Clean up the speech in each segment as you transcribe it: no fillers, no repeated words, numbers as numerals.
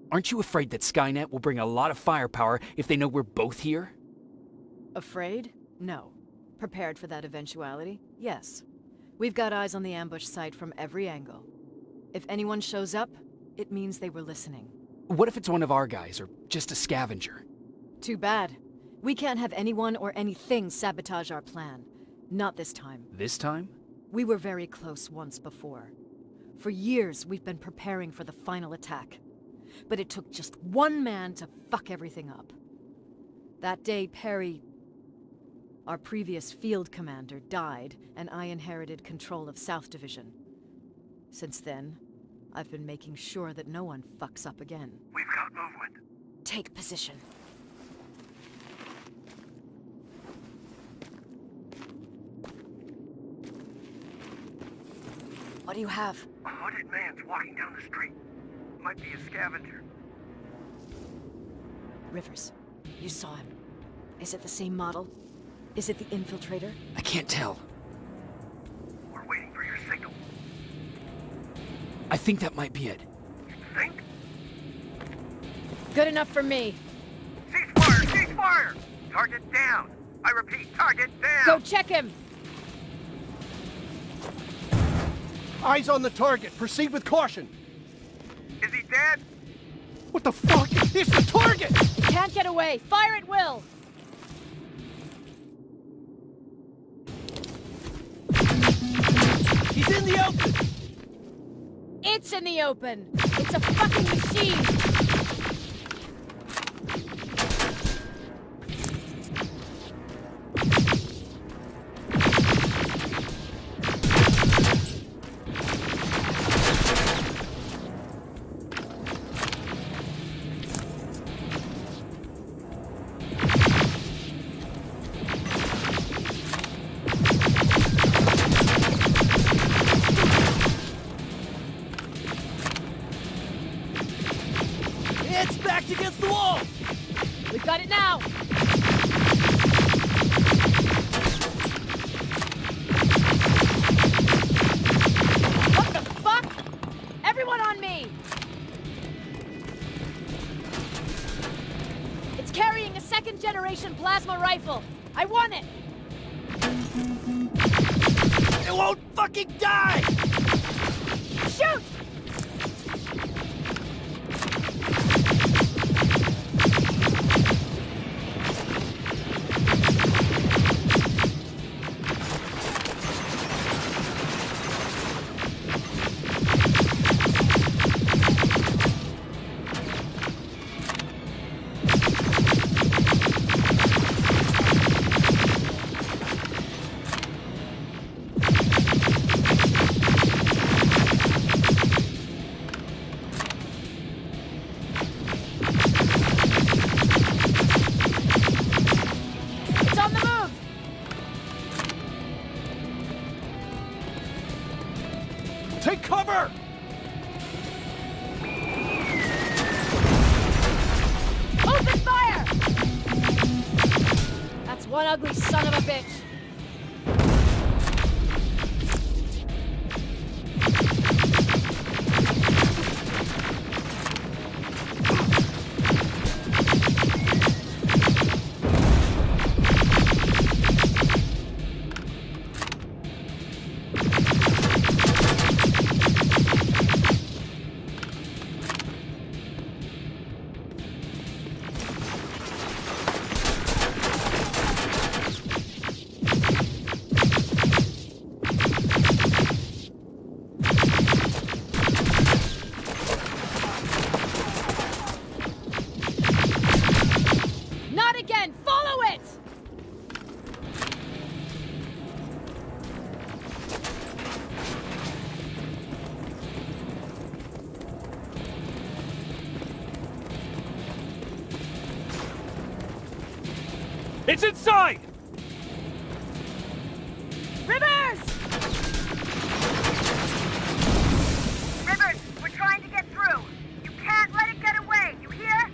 Aren't you afraid that Skynet will bring a lot of firepower if they know we're both here? Afraid? No. Prepared for that eventuality? Yes. We've got eyes on the ambush site from every angle. If anyone shows up, it means they were listening. What if it's one of our guys, or just a scavenger? Too bad. We can't have anyone or anything sabotage our plan. Not this time. This time? We were very close once before. For years, we've been preparing for the final attack. But it took just one man to fuck everything up. That day, Perry, our previous field commander, died, and I inherited control of South Division. Since then, I've been making sure that no one fucks up again. We've got movement. Take position. What do you have? A hooded man's walking down the street. Might be a scavenger. Rivers, you saw him. Is it the same model? Is it the infiltrator? I can't tell. We're waiting for your signal. I think that might be it. You think? Good enough for me. Cease fire! Cease fire! Target down! I repeat, target down! Go check him! Eyes on the target. Proceed with caution. Is he dead? What the fuck? It's the target! He can't get away. Fire at will! He's in the open! It's in the open! It's a fucking machine! It's backed against the wall! We've got it now! What the fuck? Everyone on me! It's carrying a second-generation plasma rifle. I want it! It won't fucking die! Shoot! It's on the move! Take cover! Open fire! That's one ugly son of a bitch. Not again! Follow it! It's inside! Rivers! Rivers, we're trying to get through. You can't let it get away, you hear?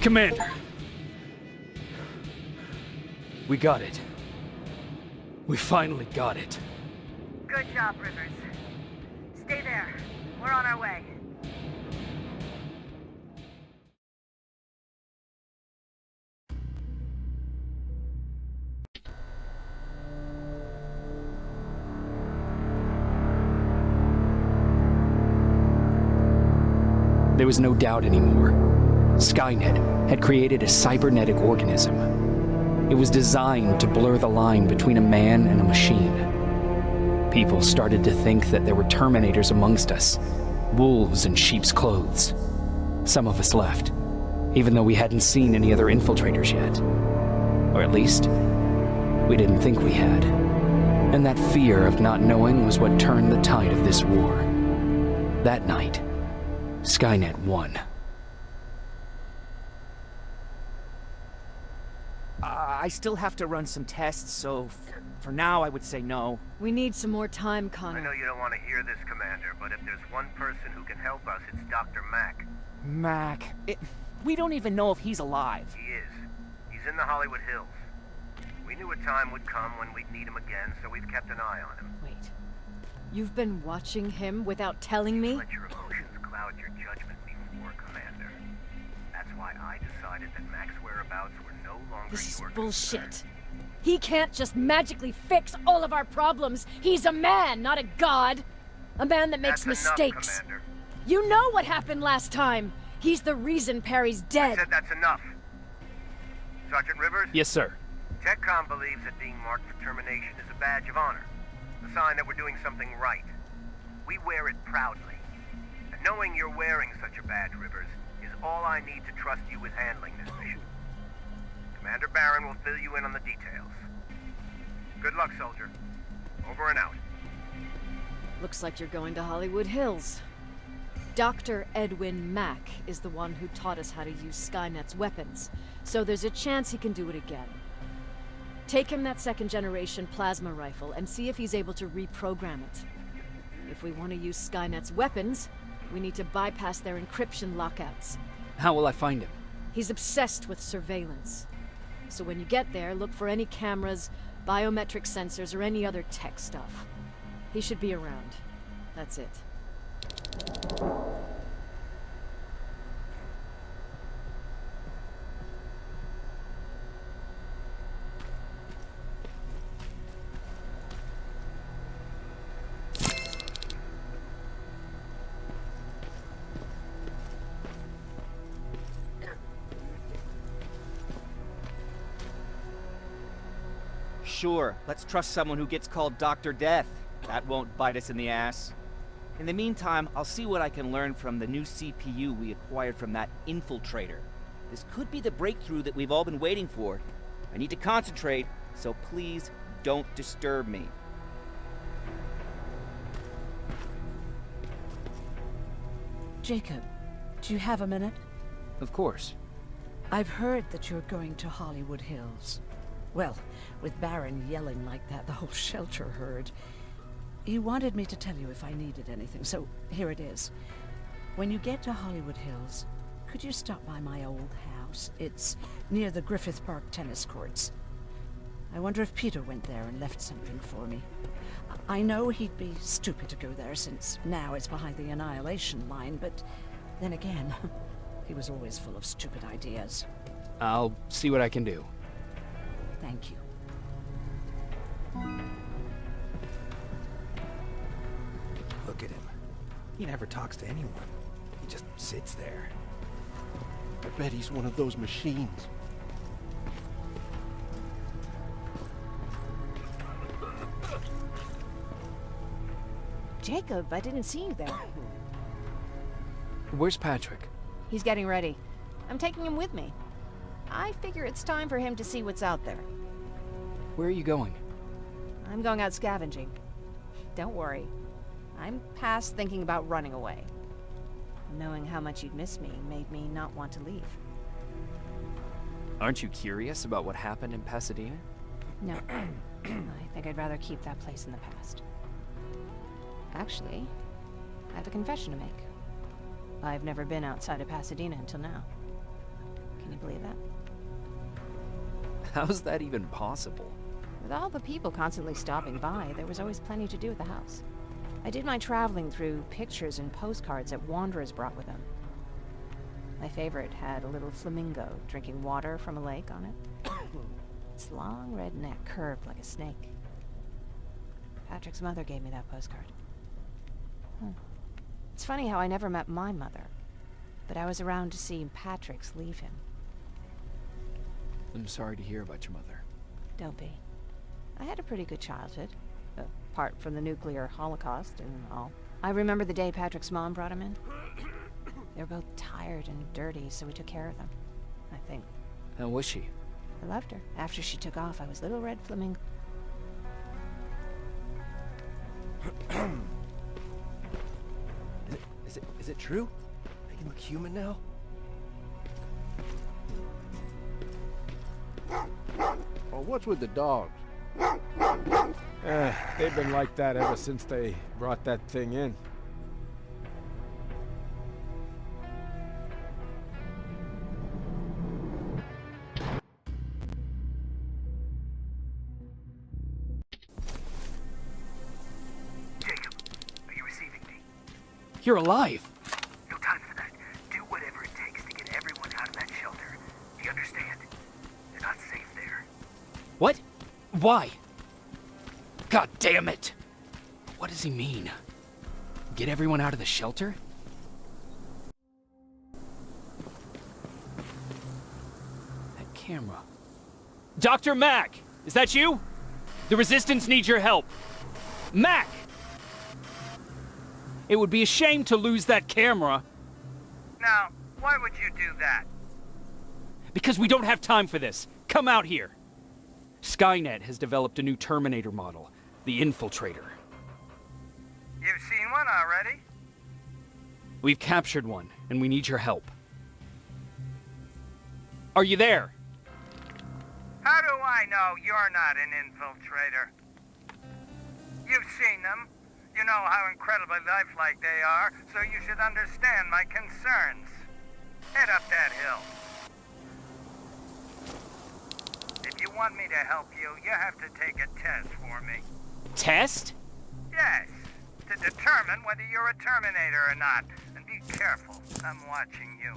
Commander! We got it. We finally got it. Good job, Rivers. Stay there. We're on our way. There was no doubt anymore. Skynet had created a cybernetic organism. It was designed to blur the line between a man and a machine. People started to think that there were Terminators amongst us, wolves in sheep's clothes. Some of us left, even though we hadn't seen any other infiltrators yet. Or at least, we didn't think we had. And that fear of not knowing was what turned the tide of this war. That night, Skynet won. I still have to run some tests, so for now I would say no. We need some more time, I Connor. know you don't want to hear this, Commander, but if there's one person who can help us, it's Dr. Mack. Mac, we don't even know if he's alive. He is. He's in the Hollywood Hills. We knew a time would come when we'd need him again, so we've kept an eye on him. Wait. You've been watching him without telling me? Let your emotions cloud your judgment before, Commander. That's why I decided that Mack's whereabouts were no longer This is your bullshit. concern. He can't just magically fix all of our problems. He's a man, not a god. A man that makes That's mistakes. Enough, Commander. You know what happened last time. He's the reason Perry's I dead. said that's enough. Sergeant Rivers? Yes, sir. TechCom believes that being marked for termination is a badge of honor. A sign that we're doing something right. We wear it proudly. And knowing you're wearing such a badge, Rivers, is all I need to trust you with handling this mission. Commander Barron will fill you in on the details. Good luck, soldier. Over and out. Looks like you're going to Hollywood Hills. Dr. Edwin Mack is the one who taught us how to use Skynet's weapons, so there's a chance he can do it again. Take him that second-generation plasma rifle and see if he's able to reprogram it. If we want to use Skynet's weapons, we need to bypass their encryption lockouts. How will I find him? He's obsessed with surveillance. So when you get there, look for any cameras, biometric sensors, or any other tech stuff. He should be around. That's it. Sure, let's trust someone who gets called Dr. Death. That won't bite us in the ass. In the meantime, I'll see what I can learn from the new CPU we acquired from that infiltrator. This could be the breakthrough that we've all been waiting for. I need to concentrate, so please don't disturb me. Jacob, do you have a minute? Of course. I've heard that you're going to Hollywood Hills. Well, with Barron yelling like that, the whole shelter heard. He wanted me to tell you if I needed anything, so here it is. When you get to Hollywood Hills, could you stop by my old house? It's near the Griffith Park tennis courts. I wonder if Peter went there and left something for me. I know he'd be stupid to go there, since now it's behind the Annihilation line, but then again, he was always full of stupid ideas. I'll see what I can do. Thank you. Look at him. He never talks to anyone. He just sits there. I bet he's one of those machines. Jacob, I didn't see you there. Where's Patrick? He's getting ready. I'm taking him with me. I figure it's time for him to see what's out there. Where are you going? I'm going out scavenging. Don't worry. I'm past thinking about running away. Knowing how much you'd miss me made me not want to leave. Aren't you curious about what happened in Pasadena? No. I think I'd rather keep that place in the past. Actually, I have a confession to make. I've never been outside of Pasadena until now. Can you believe that? How's that even possible? With all the people constantly stopping by, there was always plenty to do at the house. I did my traveling through pictures and postcards that wanderers brought with them. My favorite had a little flamingo drinking water from a lake on it. Its long red neck curved like a snake. Patrick's mother gave me that postcard. It's funny how I never met my mother, but I was around to see Patrick's leave him. I'm sorry to hear about your mother. Don't be. I had a pretty good childhood, apart from the nuclear holocaust and all. I remember the day Patrick's mom brought him in. They were both tired and dirty, so we took care of them, I think. How was she? I loved her. After she took off, I was Little Red Flamingo. Is it true? They can look human now? Oh, what's with the dogs? They've been like that ever since they brought that thing in. Jacob, are you receiving me? You're alive! No time for that. Do whatever it takes to get everyone out of that shelter. Do you understand? They're not safe there. What? Why? God damn it! What does he mean? Get everyone out of the shelter? That camera. Dr. Mack! Is that you? The Resistance needs your help. Mack! It would be a shame to lose that camera. Now, why would you do that? Because we don't have time for this. Come out here. Skynet has developed a new Terminator model, the Infiltrator. You've seen one already? We've captured one, and we need your help. Are you there? How do I know you're not an infiltrator? You've seen them. You know how incredibly lifelike they are, so you should understand my concerns. Head up that hill. If you want me to help you, you have to take a test for me. Test? Yes, to determine whether you're a Terminator or not. And be careful, I'm watching you.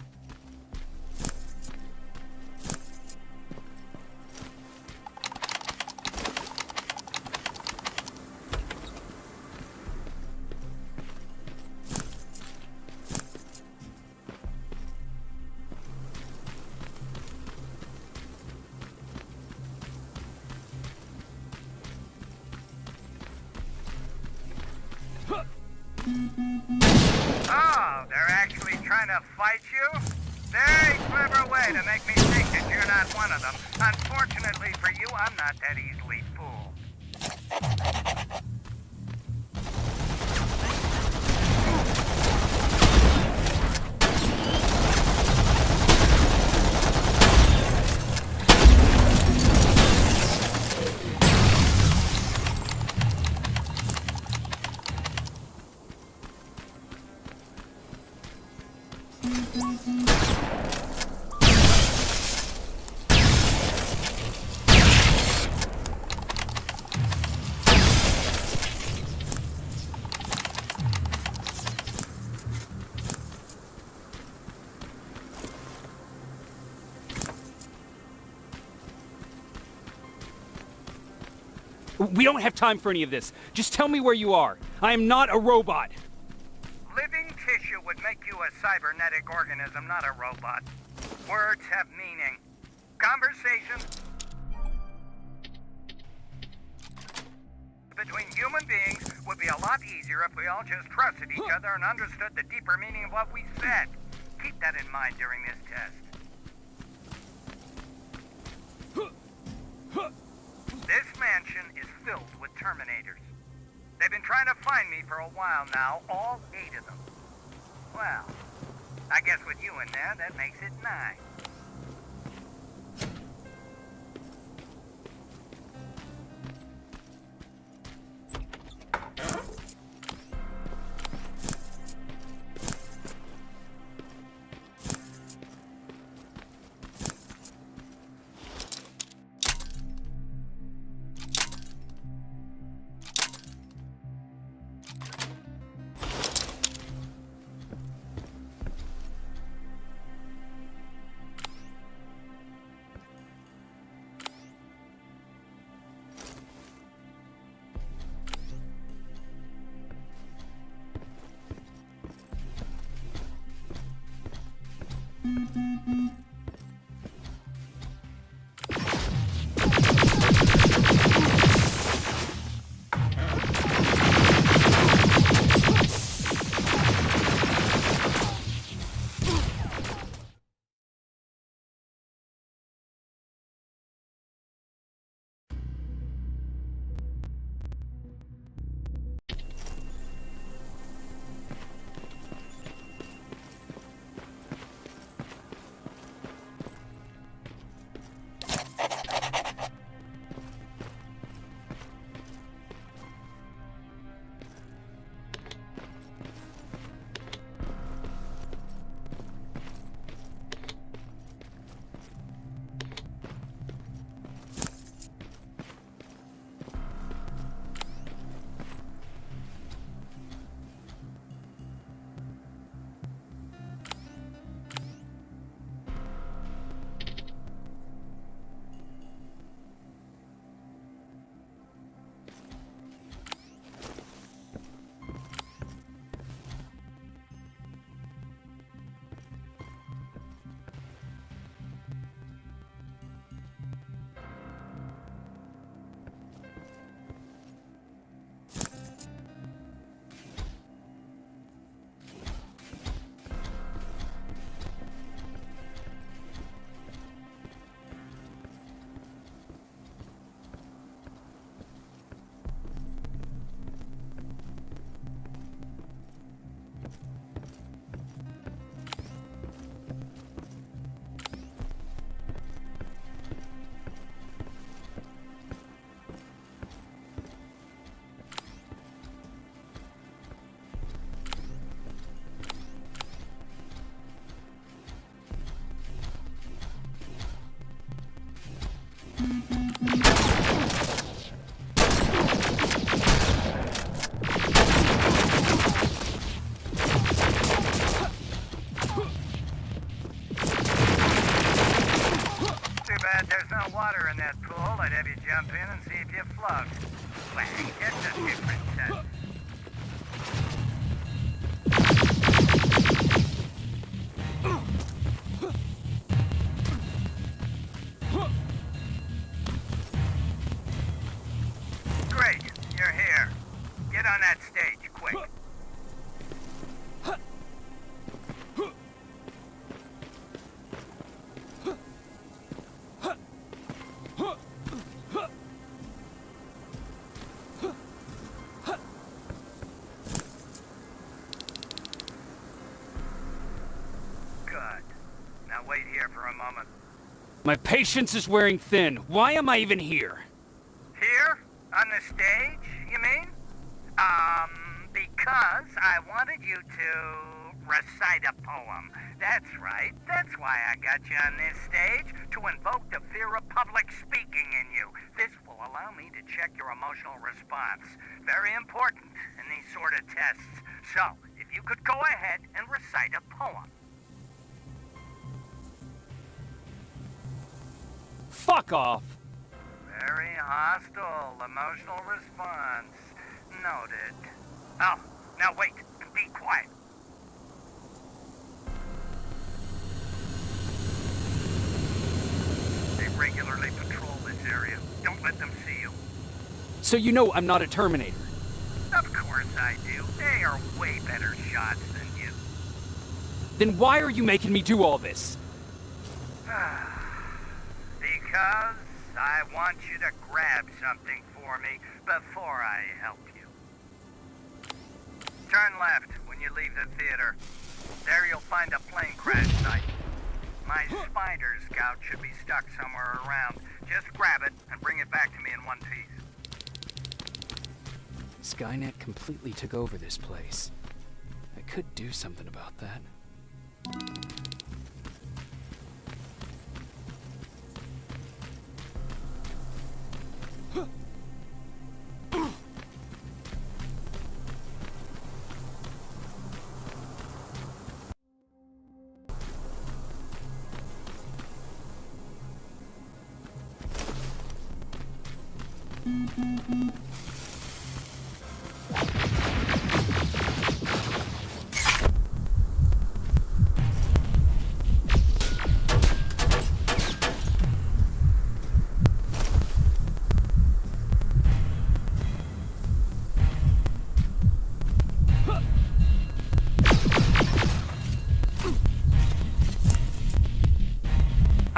Oh, they're actually trying to fight you? Very clever way to make me think that you're not one of them. Unfortunately for you, I'm not that easily fooled. We don't have time for any of this. Just tell me where you are. I am not a robot. Living tissue would make you a cybernetic organism, not a robot. Words have meaning. Conversations between human beings would be a lot easier if we all just trusted each other and understood the deeper meaning of what we said. Keep that in mind during this test. This mansion is filled with Terminators. They've been trying to find me for a while now, all 8 of them. Well, I guess with you in there, that makes it 9. water in that pool, I'd have you jump in and see if you float. Well, that's a different test. Great, you're here. Get on that stage, quick. Wait here for a moment. My patience is wearing thin. Why am I even here? Here? On the stage, you mean? Because I wanted you to recite a poem. That's right. That's why I got you on this stage, to invoke the fear of public speaking in you. This will allow me to check your emotional response. Very important in these sort of tests. So, if you could go ahead and recite a poem. Fuck off! Very hostile emotional response. Noted. Oh, now wait. Be quiet. They regularly patrol this area. Don't let them see you. So you know I'm not a Terminator? Of course I do. They are way better shots than you. Then why are you making me do all this? Because I want you to grab something for me before I help you. Turn left when you leave the theater. There you'll find a plane crash site. My spider scout should be stuck somewhere around. Just grab it and bring it back to me in one piece. Skynet completely took over this place. I could do something about that.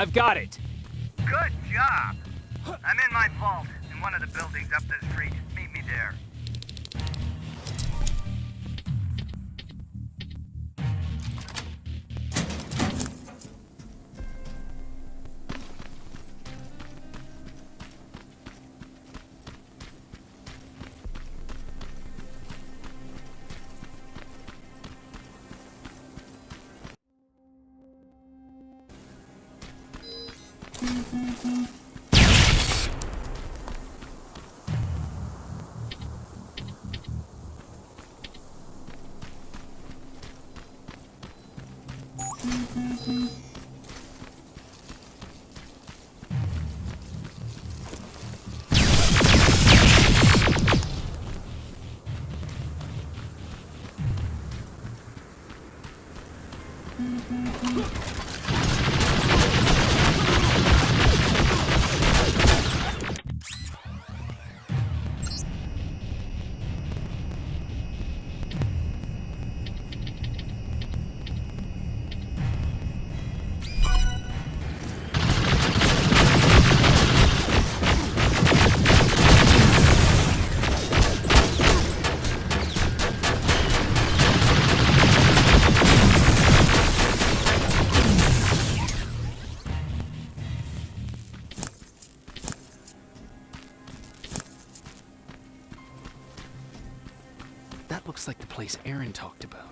I've got it! Good job! I'm in my vault, in one of the buildings up the street. Meet me there. That looks like the place Aaron talked about.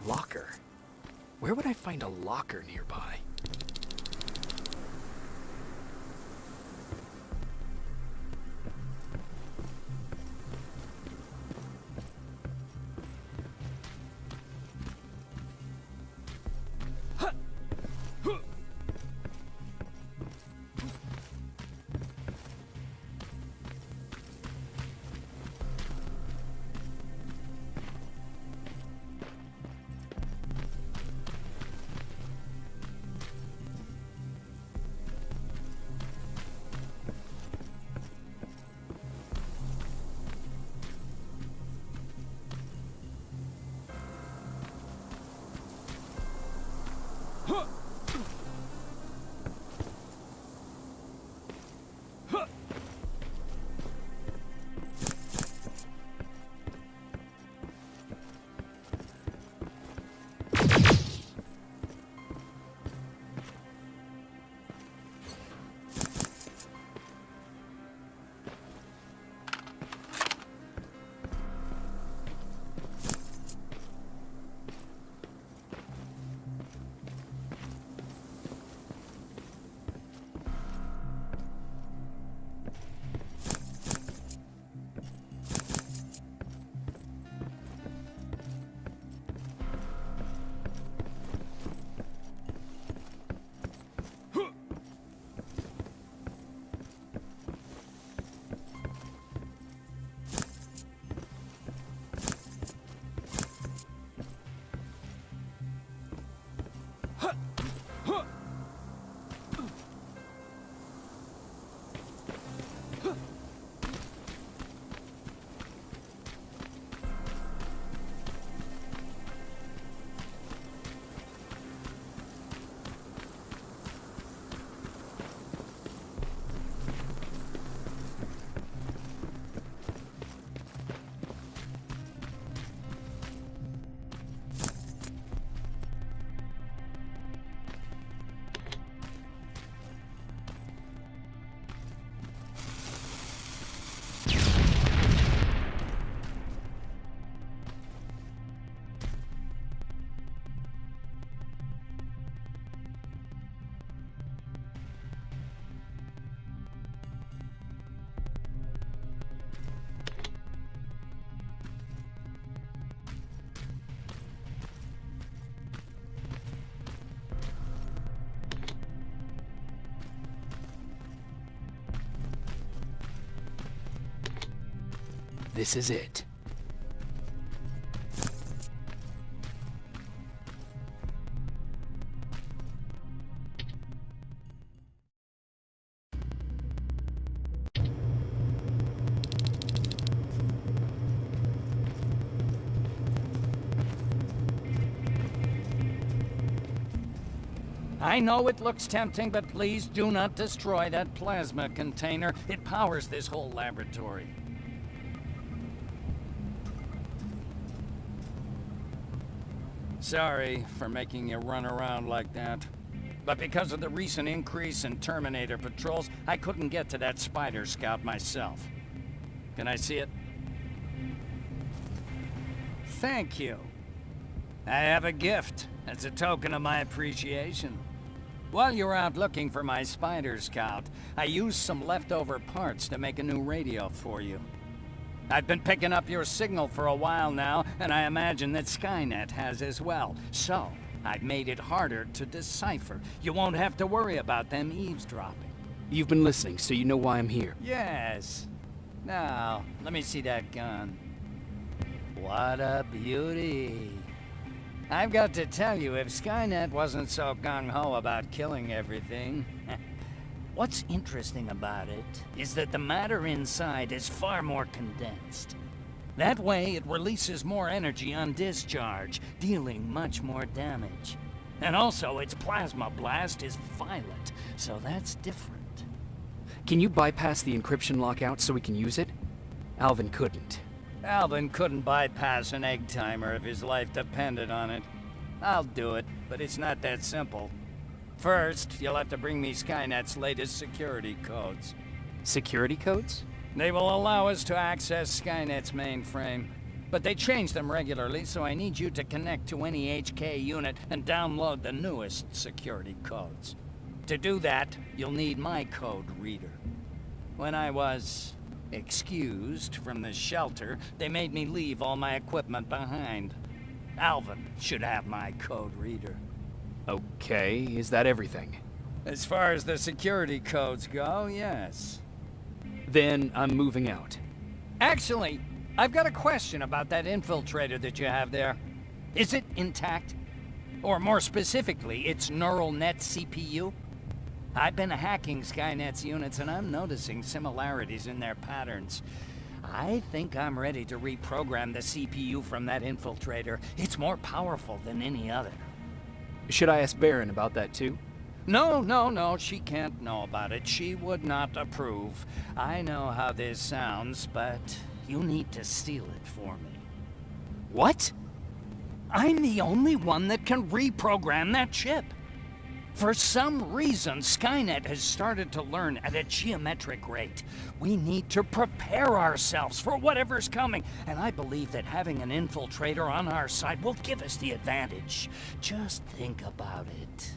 Locker? Where would I find a locker nearby? This is it. I know it looks tempting, but please do not destroy that plasma container. It powers this whole laboratory. Sorry for making you run around like that. But because of the recent increase in Terminator patrols, I couldn't get to that Spider Scout myself. Can I see it? Thank you. I have a gift as a token of my appreciation. While you were out looking for my Spider Scout, I used some leftover parts to make a new radio for you. I've been picking up your signal for a while now, and I imagine that Skynet has as well. So, I've made it harder to decipher. You won't have to worry about them eavesdropping. You've been listening, so you know why I'm here. Yes. Now, let me see that gun. What a beauty. I've got to tell you, if Skynet wasn't so gung-ho about killing everything... What's interesting about it is that the matter inside is far more condensed. That way, it releases more energy on discharge, dealing much more damage. And also, its plasma blast is violent, so that's different. Can you bypass the encryption lockout so we can use it? Alvin couldn't. Alvin couldn't bypass an egg timer if his life depended on it. I'll do it, but it's not that simple. First, you'll have to bring me Skynet's latest security codes. Security codes? They will allow us to access Skynet's mainframe. But they change them regularly, so I need you to connect to any HK unit and download the newest security codes. To do that, you'll need my code reader. When I was excused from the shelter, they made me leave all my equipment behind. Alvin should have my code reader. Okay, is that everything? As far as the security codes go, yes. Then I'm moving out. Actually, I've got a question about that infiltrator that you have there. Is it intact? Or more specifically, its neural net CPU? I've been hacking Skynet's units and I'm noticing similarities in their patterns. I think I'm ready to reprogram the CPU from that infiltrator. It's more powerful than any other. Should I ask Baron about that too? No, she can't know about it. She would not approve. I know how this sounds, but you need to steal it for me. What? I'm the only one that can reprogram that chip. For some reason, Skynet has started to learn at a geometric rate. We need to prepare ourselves for whatever's coming, and I believe that having an infiltrator on our side will give us the advantage. Just think about it.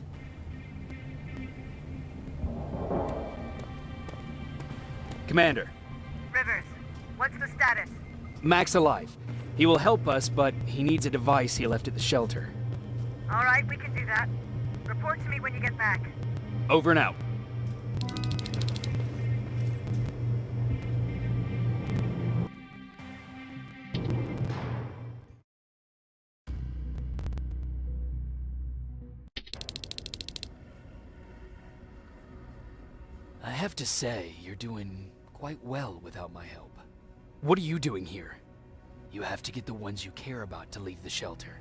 Commander. Rivers, what's the status? Mac's alive. He will help us, but he needs a device he left at the shelter. All right, we can do that. Report to me when you get back. Over and out. I have to say, you're doing quite well without my help. What are you doing here? You have to get the ones you care about to leave the shelter.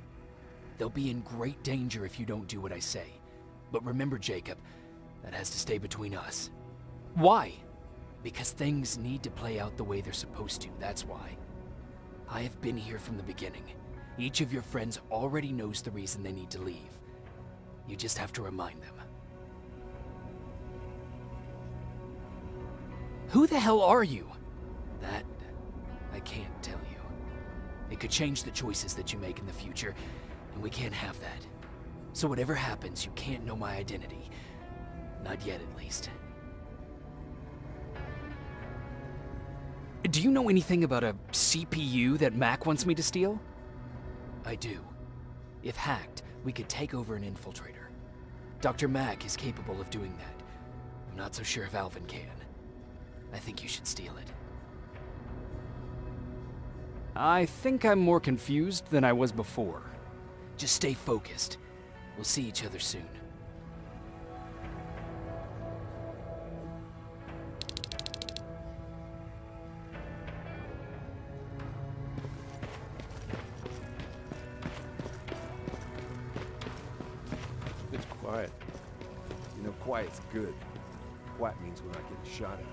They'll be in great danger if you don't do what I say. But remember, Jacob, that has to stay between us. Why? Because things need to play out the way they're supposed to, that's why. I have been here from the beginning. Each of your friends already knows the reason they need to leave. You just have to remind them. Who the hell are you? That, I can't tell you. It could change the choices that you make in the future, and we can't have that. So whatever happens, you can't know my identity. Not yet, at least. Do you know anything about a CPU that Mac wants me to steal? I do. If hacked, we could take over an infiltrator. Dr. Mac is capable of doing that. I'm not so sure if Alvin can. I think you should steal it. I think I'm more confused than I was before. Just stay focused. We'll see each other soon. It's quiet. You know, quiet's good. Quiet means we're not getting shot at.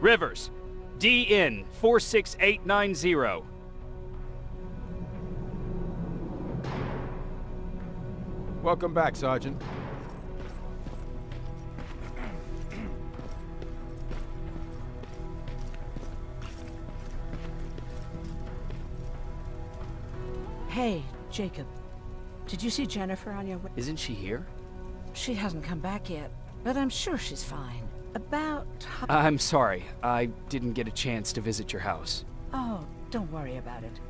Rivers, DN 46890. Welcome back, Sergeant. Hey, Jacob. Did you see Jennifer on your way? Isn't she here? She hasn't come back yet, but I'm sure she's fine. About... I'm sorry. I didn't get a chance to visit your house. Oh, don't worry about it.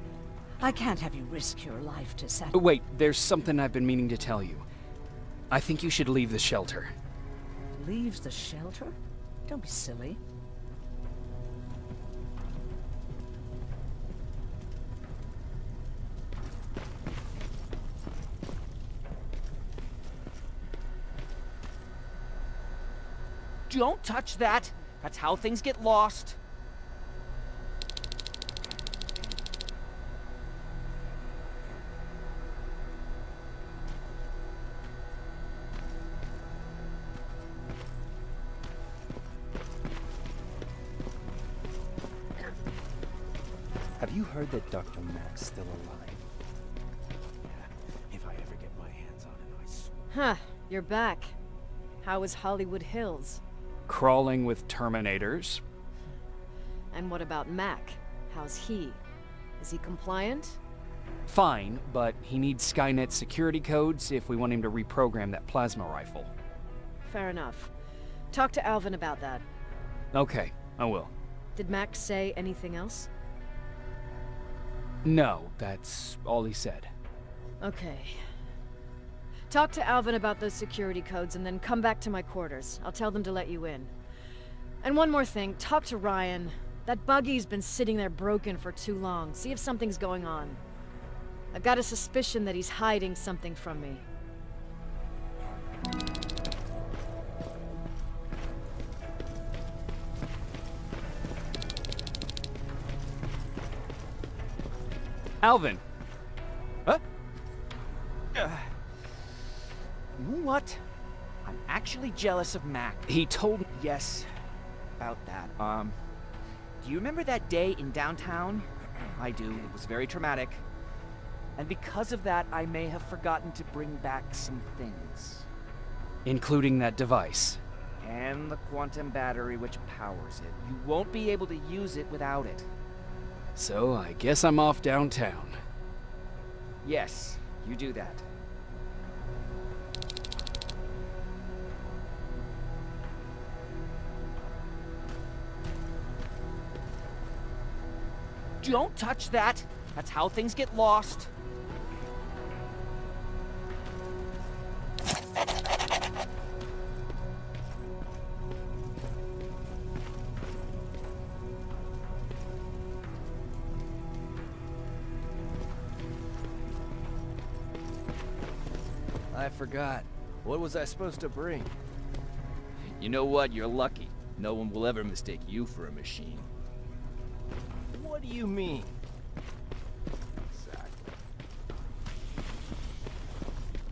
I can't have you risk your life to settle... Wait, there's something I've been meaning to tell you. I think you should leave the shelter. Leaves the shelter? Don't be silly. Don't touch that! That's how things get lost. Have you heard that Dr. Mack's still alive? Yeah, if I ever get my hands on it, I swear. Huh, you're back. How is Hollywood Hills? Crawling with Terminators. And what about Mac? How's he? Is he compliant? Fine, but he needs Skynet security codes if we want him to reprogram that plasma rifle. Fair enough. Talk to Alvin about that. Okay, I will. Did Mac say anything else? No, that's all he said. Okay. Talk to Alvin about those security codes and then come back to my quarters. I'll tell them to let you in. And one more thing, talk to Ryan. That buggy's been sitting there broken for too long. See if something's going on. I've got a suspicion that he's hiding something from me. Alvin! Huh? You know what? I'm actually jealous of Mac. He told me... Yes, about that. Do you remember that day in downtown? I do. It was very traumatic. And because of that, I may have forgotten to bring back some things. Including that device. And the quantum battery which powers it. You won't be able to use it without it. So I guess I'm off downtown. Yes, you do that. Don't touch that! That's how things get lost. I forgot. What was I supposed to bring? You know what? You're lucky. No one will ever mistake you for a machine. What do you mean? Exactly.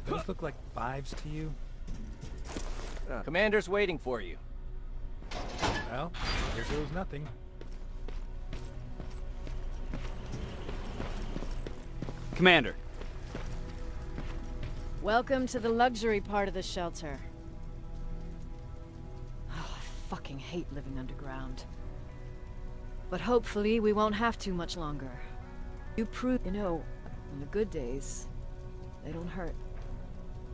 Those look like fives to you? Commander's waiting for you. Well, here goes nothing. Commander. Welcome to the luxury part of the shelter. Oh, I fucking hate living underground. But hopefully we won't have to much longer. You prove, you know, on the good days, they don't hurt.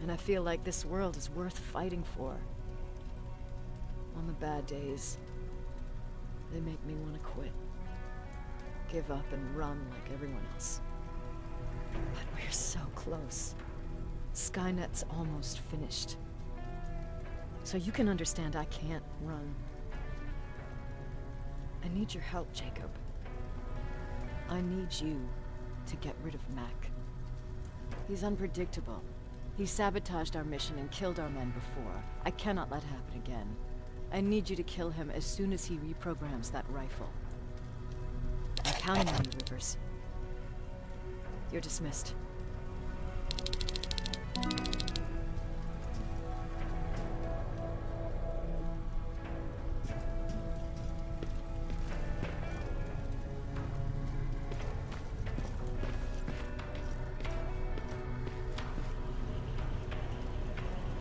And I feel like this world is worth fighting for. On the bad days, they make me want to quit. give up and run like everyone else. But we're so close. Skynet's almost finished. So you can understand I can't run. I need your help, Jacob. I need you to get rid of Mac. He's unpredictable. He sabotaged our mission and killed our men before. I cannot let happen again. I need you to kill him as soon as he reprograms that rifle. I'm counting on you, Rivers. You're dismissed.